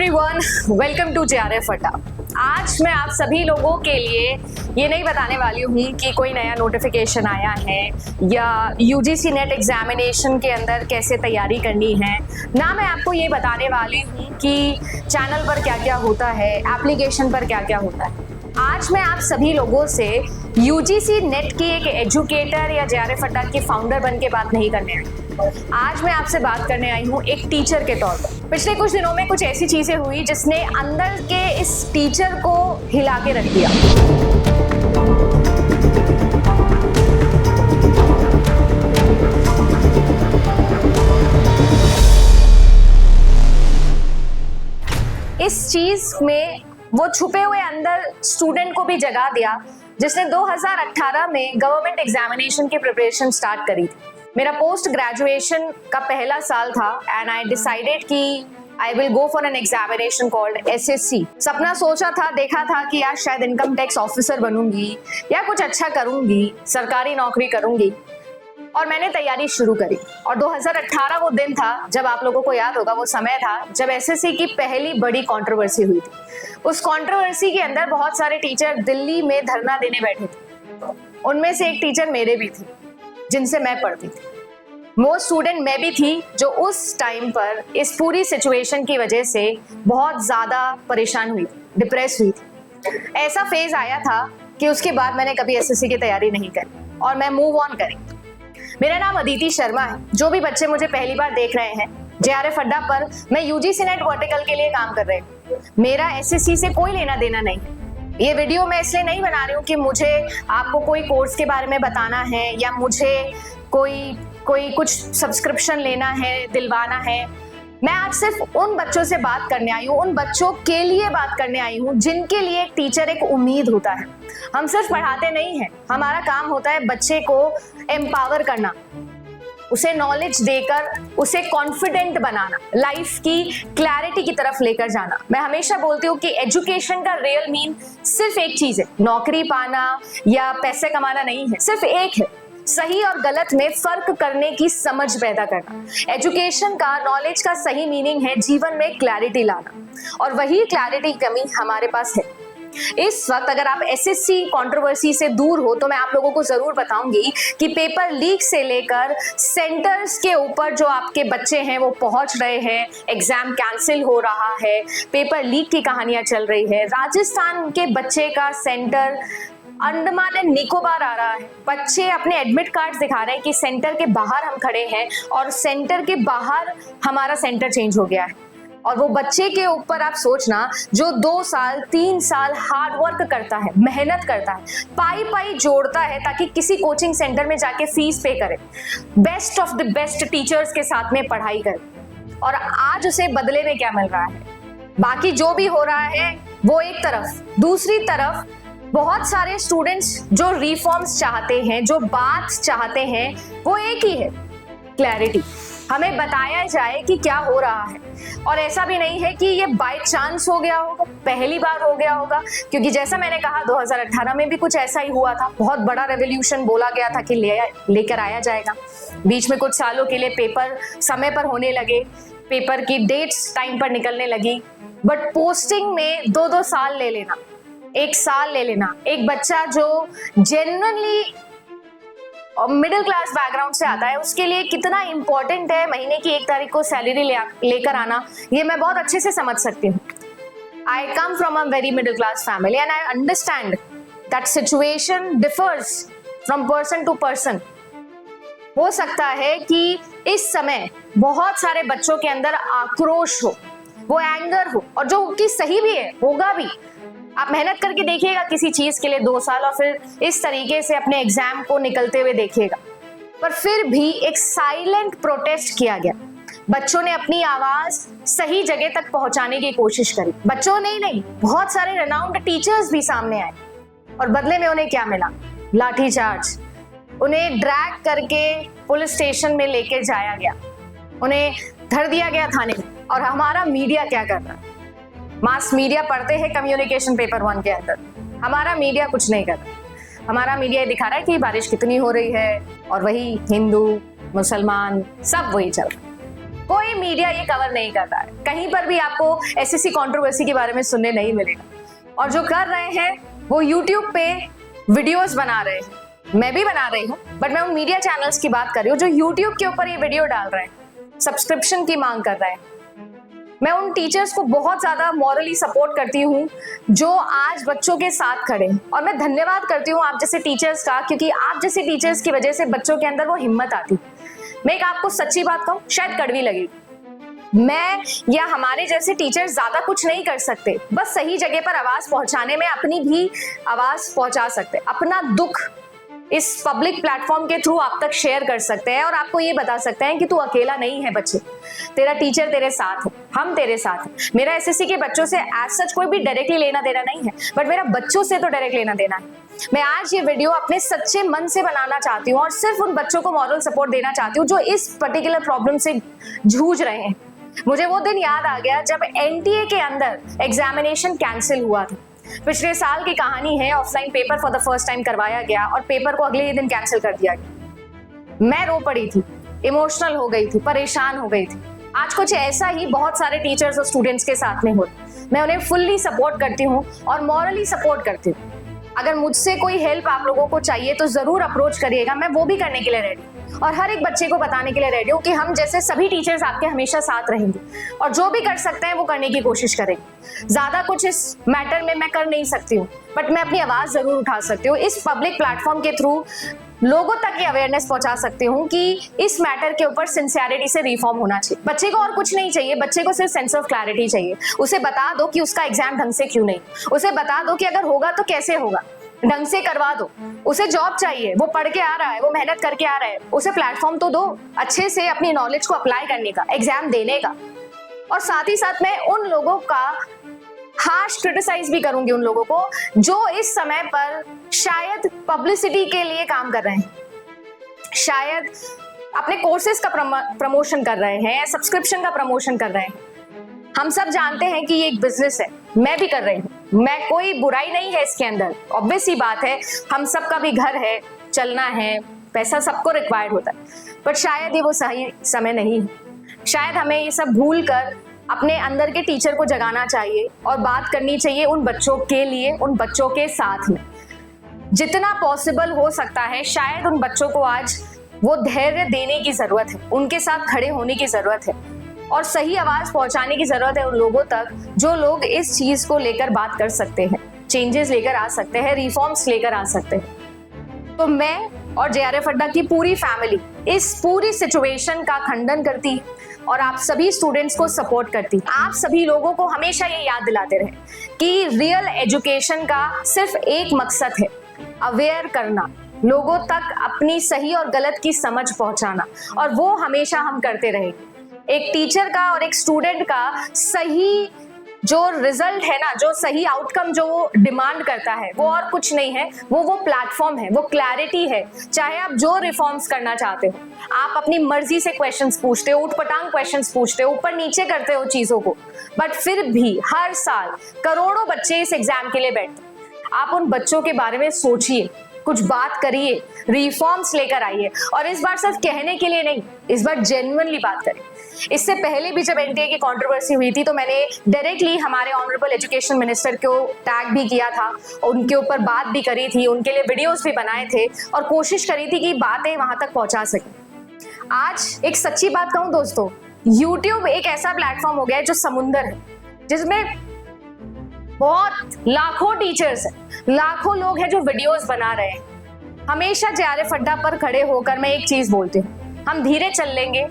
Everyone, welcome to JRF अड्डा। आज मैं आप सभी लोगों के लिए ये नहीं बताने वाली हूँ कि कोई नया नोटिफिकेशन आया है या UGC नेट एग्जामिनेशन के अंदर कैसे तैयारी करनी है, ना मैं आपको ये बताने वाली हूँ कि चैनल पर क्या क्या होता है, एप्लीकेशन पर क्या क्या होता है। आज मैं आप सभी लोगों से UGC नेट की एक एजुकेटर या JRF अड्डा की फाउंडर बन के बात नहीं करने आई। आज मैं आपसे बात करने आई हूँ एक टीचर के तौर पर। पिछले कुछ दिनों में कुछ ऐसी चीजें हुई जिसने अंदर के इस टीचर को हिला के रख दिया। इस चीज में वो छुपे हुए अंदर स्टूडेंट को भी जगा दिया जिसने 2018 में गवर्नमेंट एग्जामिनेशन की प्रिपरेशन स्टार्ट करी थी। मेरा पोस्ट ग्रेजुएशन का पहला साल था एंड आई डिसाइडेड कि I will go for an examination called SSC। सपना सोचा था, देखा था कि यार शायद इनकम टैक्स ऑफिसर बनूंगी या कुछ अच्छा करूंगी, सरकारी नौकरी करूंगी, और मैंने तैयारी शुरू करी। और 2018 वो दिन था, जब आप लोगों को याद होगा वो समय था जब SSC की पहली बड़ी कंट्रोवर्सी हुई थी। उस कंट्रोवर्सी के अंदर बहुत सारे टीचर दिल्ली में धरना देने बैठे थे। उनमें से एक टीचर मेरे भी थी जिनसे मैं पढ़ती थी। वो स्टूडेंट मैं भी थी जो उस टाइम पर इस पूरी सिचुएशन की वजह से बहुत ज्यादा परेशान हुई थी, डिप्रेस हुई थी। ऐसा फेज आया था कि उसके बाद मैंने कभी SSC की तैयारी नहीं करी और मैं मूव ऑन करी। मेरा नाम अदिति शर्मा है। जो भी बच्चे मुझे पहली बार देख रहे हैं, JRF अड्डा पर मैं UGC नेट वर्टिकल के लिए काम कर रही हूँ। मेरा SSC से कोई लेना देना नहीं है। ये वीडियो मैं इसलिए नहीं बना रही हूँ कि मुझे आपको कोई कोर्स के बारे में बताना है या मुझे कोई कुछ सब्सक्रिप्शन लेना है, दिलवाना है। मैं आज सिर्फ उन बच्चों से बात करने आई हूँ, उन बच्चों के लिए बात करने आई हूँ जिनके लिए एक टीचर एक उम्मीद होता है। हम सिर्फ पढ़ाते नहीं हैं, हमारा काम होता है बच्चे को एम्पावर करना, उसे नॉलेज देकर उसे कॉन्फिडेंट बनाना, लाइफ की क्लैरिटी की तरफ लेकर जाना। मैं हमेशा बोलती हूँ कि एजुकेशन का रियल मीन सिर्फ एक चीज है, नौकरी पाना या पैसे कमाना नहीं है, सिर्फ एक है, सही और गलत में फर्क करने की समझ पैदा करना। एजुकेशन का, नॉलेज का सही मीनिंग है जीवन में क्लैरिटी लाना, और वही क्लैरिटी कमी हमारे पास है। इस वक्त अगर आप SSC कंट्रोवर्सी से दूर हो तो मैं आप लोगों को जरूर बताऊंगी कि पेपर लीक से लेकर सेंटर्स के ऊपर जो आपके बच्चे हैं वो पहुंच रहे हैं, एग्जाम कैंसिल हो रहा है, पेपर लीक की कहानियां चल रही है। राजस्थान के बच्चे का सेंटर अंडमान एंड निकोबार आ रहा है। बच्चे अपने एडमिट कार्ड दिखा रहे हैं कि सेंटर के बाहर हम खड़े हैं और सेंटर के बाहर हमारा सेंटर चेंज हो गया है। और वो बच्चे के ऊपर आप सोचना जो 2 साल 3 साल हार्ड वर्क करता है, मेहनत करता है, पाई जोड़ता है ताकि किसी कोचिंग सेंटर में जाके फीस पे करे, best of the best teachers के साथ में पढ़ाई करे, और आज उसे बदले में क्या मिल रहा है। बाकी जो भी हो रहा है वो एक तरफ, दूसरी तरफ बहुत सारे स्टूडेंट्स जो रिफॉर्म्स चाहते हैं, जो बात चाहते हैं, वो एक ही है, क्लैरिटी। हमें बताया जाए कि क्या हो रहा है। और ऐसा भी नहीं है कि ये बाय चांस हो गया होगा, पहली बार हो गया होगा, क्योंकि जैसा मैंने कहा 2018 में भी कुछ ऐसा ही हुआ था। बहुत बड़ा रेवोल्यूशन बोला गया था कि लेकर आया जाएगा। बीच में कुछ सालों के लिए पेपर समय पर होने लगे, पेपर की डेट्स टाइम पर निकलने लगी, बट पोस्टिंग में 2-2 साल ले लेना, 1 साल ले लेना, एक बच्चा जो जेन्युइनली मिडिल क्लास बैकग्राउंड से आता है उसके लिए कितना इंपॉर्टेंट है महीने की 1 तारीख को सैलरी लेकर आना, ये मैं बहुत अच्छे से समझ सकती हूँ। I come from a very middle class family and I understand that situation differs from person to person. हो सकता है कि इस समय बहुत सारे बच्चों के अंदर आक्रोश हो, वो एंगर हो, और जो कि सही भी है, होगा भी। आप मेहनत करके देखिएगा किसी चीज के लिए 2 साल और फिर इस तरीके से अपने एग्जाम को निकलते हुए देखिएगा। पर फिर भी एक साइलेंट प्रोटेस्ट किया गया। बच्चों ने अपनी आवाज सही जगह तक पहुंचाने की कोशिश करी। बच्चों ने ही नहीं, बहुत सारे रेनाउंड टीचर्स भी सामने आए, और बदले में उन्हें क्या मिला? लाठीचार्ज। उन्हें ड्रैग करके पुलिस स्टेशन में लेके जाया गया, उन्हें धर दिया गया थाने में। और हमारा मीडिया क्या कर रहा है? मास मीडिया पढ़ते हैं कम्युनिकेशन पेपर 1 के अंदर, हमारा मीडिया कुछ नहीं कर रहा। हमारा मीडिया ये दिखा रहा है कि बारिश कितनी हो रही है, और वही हिंदू मुसलमान सब वही चल रहा है। कोई मीडिया ये कवर नहीं करता है, कहीं पर भी आपको एसएससी कंट्रोवर्सी के बारे में सुनने नहीं मिलेगा। और जो कर रहे हैं वो यूट्यूब पे वीडियोस बना रहे हैं, मैं भी बना रही हूँ, बट मैं उन मीडिया चैनल्स की बात कर रही हूँ जो यूट्यूब के ऊपर ये वीडियो डाल रहे हैं, सब्सक्रिप्शन की मांग कर रहे हैं। मैं उन टीचर्स को बहुत ज्यादा मॉरली सपोर्ट करती हूँ जो आज बच्चों के साथ खड़े हैं, और मैं धन्यवाद करती हूँ आप जैसे टीचर्स का, क्योंकि आप जैसे टीचर्स की वजह से बच्चों के अंदर वो हिम्मत आती। मैं एक आपको सच्ची बात कहूँ, शायद कड़वी लगी, मैं या हमारे जैसे टीचर ज्यादा कुछ नहीं कर सकते, बस सही जगह पर आवाज पहुंचाने में अपनी भी आवाज पहुंचा सकते, अपना दुख इस पब्लिक प्लेटफॉर्म के थ्रू आप तक शेयर कर सकते हैं और आपको ये बता सकते हैं कि तू अकेला नहीं है बच्चे, तेरा टीचर तेरे साथ है, हम तेरे साथ हैं। मेरा एसएससी के बच्चों से एज सच कोई भी डायरेक्टली लेना देना नहीं है, बट मेरा बच्चों से तो डायरेक्ट लेना देना है। मैं आज ये वीडियो अपने सच्चे मन से बनाना चाहती हूँ और सिर्फ उन बच्चों को मॉरल सपोर्ट देना चाहती हूँ जो इस पर्टिकुलर प्रॉब्लम से जूझ रहे हैं। मुझे वो दिन याद आ गया जब एनटीए के अंदर एग्जामिनेशन कैंसिल हुआ था। पिछले साल की कहानी है, offline paper for the first time करवाया गया और पेपर को अगले ही दिन कैंसिल कर दिया गया। मैं रो पड़ी थी, इमोशनल हो गई थी, परेशान हो गई थी। आज कुछ ऐसा ही बहुत सारे टीचर्स और स्टूडेंट्स के साथ में हो, मैं उन्हें फुल्ली सपोर्ट करती हूँ और मॉरली सपोर्ट करती हूँ। अगर मुझसे कोई हेल्प आप लोगों को चाहिए तो जरूर अप्रोच करिएगा, मैं वो भी करने के लिए रेडी और हर एक बच्चे को बताने के लिए रेडी हूँ कि हम जैसे सभी टीचर्स आपके हमेशा साथ रहेंगे और जो भी कर सकते हैं वो करने की कोशिश करेंगे। ज्यादा कुछ इस मैटर में मैं कर नहीं सकती हूँ, बट मैं अपनी आवाज जरूर उठा सकती हूँ। इस पब्लिक प्लेटफॉर्म के थ्रू लोगों तक ये अवेयरनेस पहुंचा सकती हूँ कि इस मैटर के ऊपर सिंसियरिटी से रिफॉर्म होना चाहिए। बच्चे को और कुछ नहीं चाहिए, बच्चे को सिर्फ सेंस ऑफ क्लैरिटी चाहिए। उसे बता दो कि उसका एग्जाम ढंग से क्यों नहीं, उसे बता दो कि अगर होगा तो कैसे होगा, ढंग से करवा दो। उसे जॉब चाहिए, वो पढ़ के आ रहा है, वो मेहनत करके आ रहा है, उसे प्लेटफॉर्म तो दो अच्छे से अपनी नॉलेज को अप्लाई करने का, एग्जाम देने का। और साथ ही साथ मैं उन लोगों का हार्श क्रिटिसाइज भी करूंगी, उन लोगों को जो इस समय पर शायद पब्लिसिटी के लिए काम कर रहे हैं, शायद अपने कोर्सेज का प्रमोशन कर रहे हैं या सब्सक्रिप्शन का प्रमोशन कर रहे हैं। हम सब जानते हैं कि ये एक बिजनेस है, मैं भी कर रही हूँ, मैं कोई बुराई नहीं है इसके अंदर। ऑब्वियस ही बात है, हम सबका भी घर है, चलना है, पैसा सबको रिक्वायर्ड होता है, बट शायद ये वो सही समय नहीं है। शायद हमें ये सब भूल कर अपने अंदर के टीचर को जगाना चाहिए और बात करनी चाहिए उन बच्चों के लिए, उन बच्चों के साथ में जितना पॉसिबल हो सकता है। शायद उन बच्चों को आज वो धैर्य देने की जरूरत है, उनके साथ खड़े होने की जरूरत है और सही आवाज पहुंचाने की जरूरत है उन लोगों तक जो लोग इस चीज को लेकर बात कर सकते हैं, चेंजेस लेकर आ सकते हैं, रिफॉर्म्स लेकर आ सकते हैं। तो मैं और जेआरएफ अड्डा की पूरी फैमिली इस पूरी सिचुएशन का खंडन करती और आप सभी स्टूडेंट्स को सपोर्ट करती। आप सभी लोगों को हमेशा ये याद दिलाते रहे कि रियल एजुकेशन का सिर्फ एक मकसद है, अवेयर करना, लोगों तक अपनी सही और गलत की समझ पहुंचाना, और वो हमेशा हम करते रहेंगे। एक टीचर का और एक स्टूडेंट का सही जो रिजल्ट है ना, जो सही आउटकम जो वो डिमांड करता है, वो और कुछ नहीं है, वो प्लेटफॉर्म है, वो क्लैरिटी है। चाहे आप जो रिफॉर्म्स करना चाहते हो, आप अपनी मर्जी से क्वेश्चंस पूछते हो, उठपटांग क्वेश्चंस पूछते हो, ऊपर नीचे करते हो चीजों को, बट फिर भी हर साल करोड़ों बच्चे इस एग्जाम के लिए बैठते। आप उन बच्चों के बारे में सोचिए, कुछ बात करिए, रिफॉर्म्स लेकर आइए, और इस बार सिर्फ कहने के लिए नहीं, इस बार जेन्युइनली बात करें। इससे पहले भी जब एनटीए की कंट्रोवर्सी हुई थी तो मैंने डायरेक्टली हमारे ऑनरेबल एजुकेशन मिनिस्टर को टैग भी किया था, उनके ऊपर बात भी करी थी, उनके लिए वीडियोस भी बनाए थे और कोशिश करी थी कि बातें वहां तक पहुंचा सके। आज एक सच्ची बात कहूं दोस्तों, यूट्यूब एक ऐसा प्लेटफॉर्म हो गया है जो समुंदर है, जिसमें बहुत लाखों टीचर्स हैं, लाखों लोग हैं जो वीडियोस बना रहे हैं। हमेशा जेआरएफ अड्डा पर खड़े होकर मैं एक चीज बोलती हूँ, हम धीरे चल लेंगे,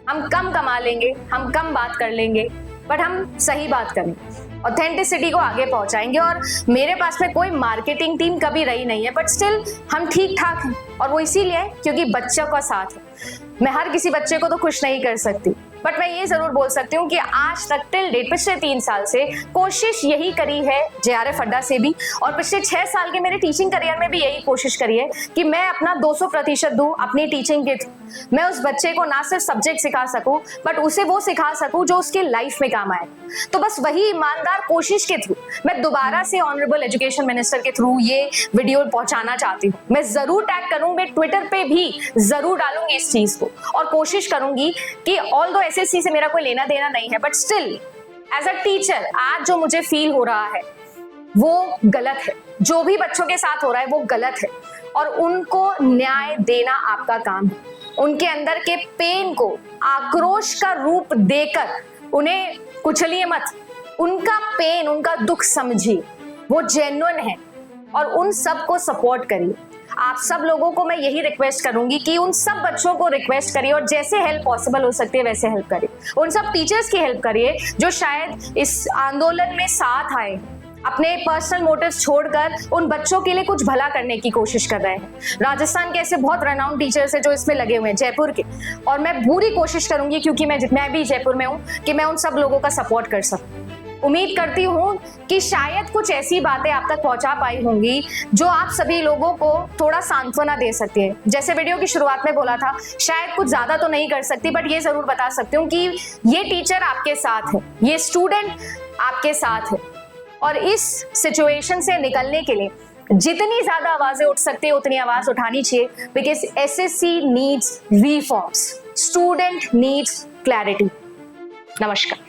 हम कम कमा लेंगे, हम कम बात कर लेंगे, बट हम सही बात करेंगे, ऑथेंटिसिटी को आगे पहुंचाएंगे। और मेरे पास में कोई मार्केटिंग टीम कभी रही नहीं है, बट स्टिल हम ठीक ठाक हैं, और वो इसीलिए क्योंकि बच्चों का साथ है। मैं हर किसी बच्चे को तो खुश नहीं कर सकती, बट मैं ये जरूर बोल सकती हूँ कि आज तक टिल डेट पिछले 3 साल से कोशिश यही करी है जेआरएफ अड्डा से भी, और पिछले 6 साल के मेरे टीचिंग करियर में भी यही कोशिश करी है कि मैं अपना 200% दूं अपनी टीचिंग के थ्रू। मैं उस बच्चे को ना सिर्फ सब्जेक्ट सिखा सकूं, बट उसे वो सिखा सकूं जो उसके लाइफ में काम आए। तो बस वही ईमानदार कोशिश के थ्रू मैं दोबारा से ऑनरेबल एजुकेशन मिनिस्टर के थ्रू ये वीडियो पहुंचाना चाहती हूँ। मैं जरूर टैग करूंगी, ट्विटर पे भी जरूर डालूंगी इस चीज को, और कोशिश करूंगी कि ऑल्दो एसएससी से मेरा कोई लेना देना नहीं है, but still as a teacher आज जो मुझे फील हो रहा है वो गलत है। जो भी बच्चों के साथ हो रहा है वो गलत है और उनको न्याय देना आपका काम है। उनके अंदर के पेन को आक्रोश का रूप देकर उन्हें कुचलिए मत। उनका पेन, उनका दुख समझिए, वो जेन्युइन है और उन सब को सपोर्ट करिए। आप सब लोगों को मैं यही रिक्वेस्ट करूंगी कि उन सब बच्चों को रिक्वेस्ट करिए और जैसे हेल्प पॉसिबल हो सकती है वैसे हेल्प करिए। उन सब टीचर्स की हेल्प करिए जो शायद इस आंदोलन में साथ आए, अपने पर्सनल मोटिव्स छोड़कर उन बच्चों के लिए कुछ भला करने की कोशिश कर रहे हैं। राजस्थान के ऐसे बहुत रेनाउंड टीचर्स हैं जो इसमें लगे हुए हैं, जयपुर के, और मैं पूरी कोशिश करूंगी क्योंकि मैं भी जयपुर में हूं कि मैं उन सब लोगों का सपोर्ट कर सकूं। उम्मीद करती हूं कि शायद कुछ ऐसी बातें आप तक पहुंचा पाई होंगी जो आप सभी लोगों को थोड़ा सांत्वना दे सकती है। जैसे वीडियो की शुरुआत में बोला था, शायद कुछ ज्यादा तो नहीं कर सकती, बट ये जरूर बता सकती हूँ कि ये टीचर आपके साथ है, ये स्टूडेंट आपके साथ है और इस सिचुएशन से निकलने के लिए जितनी ज्यादा आवाजें उठ सकती है उतनी आवाज उठानी चाहिए, because SSC needs reforms, student needs clarity. नमस्कार।